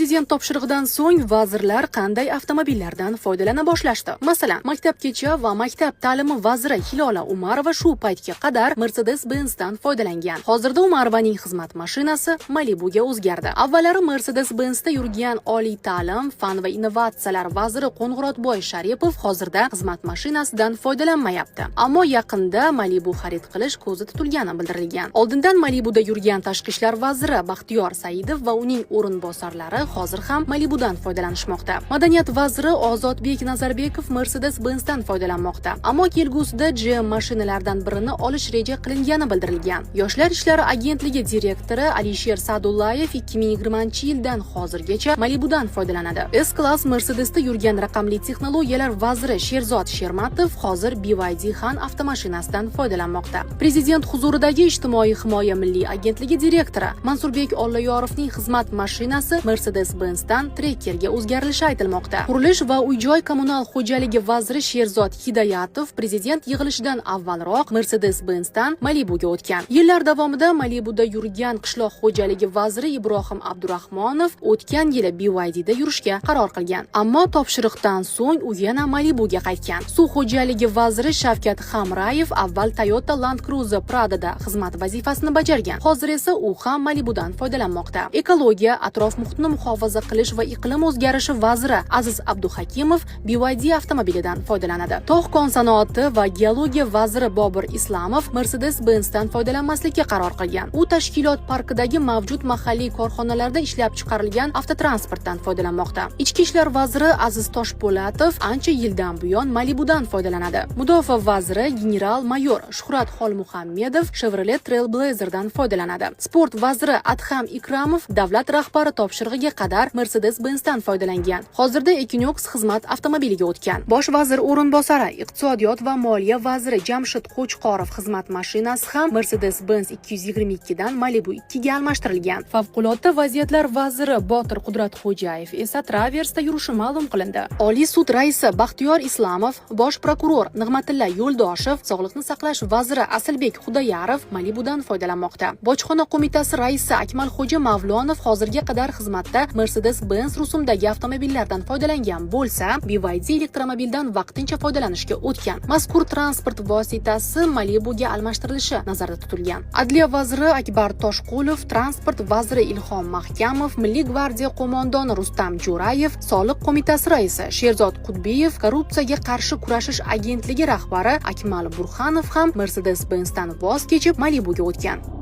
Prezident topshirig'idan so'ng vazirlar qanday avtomobillardan foydalana boshlashdi? Masalan, maktabgacha va maktab ta'limi vaziri Hilola Umarova shu paytga qadar Mercedes-Benzdan foydalangan. Hozirda Umarovaning xizmat mashinasi Malibuga o'zgardi. Avvallari Mercedes-Benzda yurgan oliy ta'lim, fan va innovatsiyalar vaziri Qo'ng'irotboy Sharipov hozirda xizmat mashinasidan foydalanmayapti. Ammo yaqinda Malibu xarid qilish ko'zda tutilgani bildirilgan. Oldindan Malibuda yurgan tashqi ishlar vaziri Baxtiyor Saidov va uning o'rinbosarlari hozir ham Malibudan foydalanishmoqda. Madaniyat vaziri Ozodbek Nazarbekov Mercedes-Benzdan foydalanmoqda. Ammo kelgusida GM mashinalaridan birini olish reja qilingani bildirilgan. Yoshlar ishlari agentligi direktori Alisher Sa'dullayev 2020-yildan hozirgacha Malibudan foydalanadi. S-Class Mercedesda yurgan raqamli texnologiyalar vaziri Sherzod Shermatov hozir BYD Han avtomashinasidan foydalanmoqda. Prezident huzuridagi ijtimoiy himoya milliy agentligi direktori Mansurbek Ollayorovning xizmat mashinasi Mercedes-Benzdan Trekkerga o'zgarilishi aytilmoqda. Qurilish va uy-joy kommunal xo'jaligi vaziri Sherzod Hidoyatov prezident yig'ilishidan avvalroq Mercedes-Benzdan Malibuga o'tgan. Yillar davomida Malibuda yurgan qishloq xo'jaligi vaziri Ibrohim Abdurahmonov o'tgan yili BYDda yurishga qaror qilgan. Ammo topshiriqdan so'ng u yana Malibuga qaytgan. Suv xo'jaligi vaziri Shavkat Hamrayev avval Toyota Land Cruiser Prado'da xizmat vazifasini bajargan. Hozir esa u ham Malibudan foydalanmoqda. Ekologiya, atrof muhitni muhofaza qilish va iqlim o'zgarishi vaziri Aziz Abduhakimov BYD avtomobilidan foydalanadi. Tog' kon sanoati va geologiya vaziri Bobur Islamov Mercedes-Benzdan foydalanmaslikka qaror qilgan. U tashkilot parkidagi mavjud mahalliy korxonalarda ishlab chiqarilgan avtotransportdan foydalanmoqda. Ichki ishlar vaziri Aziz Toshpo'latov ancha yildan buyon Malibudan foydalanadi. Mudofaa vaziri general-mayor Shuhrat Xolmuhammedov Chevrolet Trailblazerdan foydalanadi. Sport vaziri Adham Ikramov davlat rahbari topshirig'iga qadar Mercedes-Benzdan foydalangan. Hozirda Equinox xizmat avtomobiliga o'tgan. Bosh vazir o'rinbosari, iqtisodiyot va moliya vaziri Jamshid Qo'chqorov xizmat mashinasi ham Mercedes-Benz 222 dan Malibu 2 ga almashtirilgan. Favqulodda vaziyatlar vaziri Botir Qudratxo'jayev esa Traversda yurishi ma'lum qilindi. Oliy sud raisi Baxtiyor Islamov, bosh prokuror Nig'matilla Yo'ldoshev, sog'liqni saqlash vaziri Asilbek Xudoyarov Malibudan foydalanmoqda. Bojxona qo'mitasi raisi Akmalxo'ja Mavlonov hozirga qadar xizmatda Mercedes-Benz rusumdagi avtomobillardan foydalangan bo'lsa, BYD elektromobildan vaqtincha foydalanishga o'tgan. Mazkur transport vositasi Malibuga almashtirilishi nazarda tutilgan. Adliya vaziri Akbar Toshqulov, transport vaziri Ilhom Mahkamov, Milliy gvardiya qo'mondoni Rustam Jo'rayev, soliq qo'mitasi raisi Sherzod Qudbiyev, korrupsiyaga qarshi kurashish agentligi rahbari Akmal Burxanov ham Mercedes-Benzdan voz kechib Malibuga o'tgan.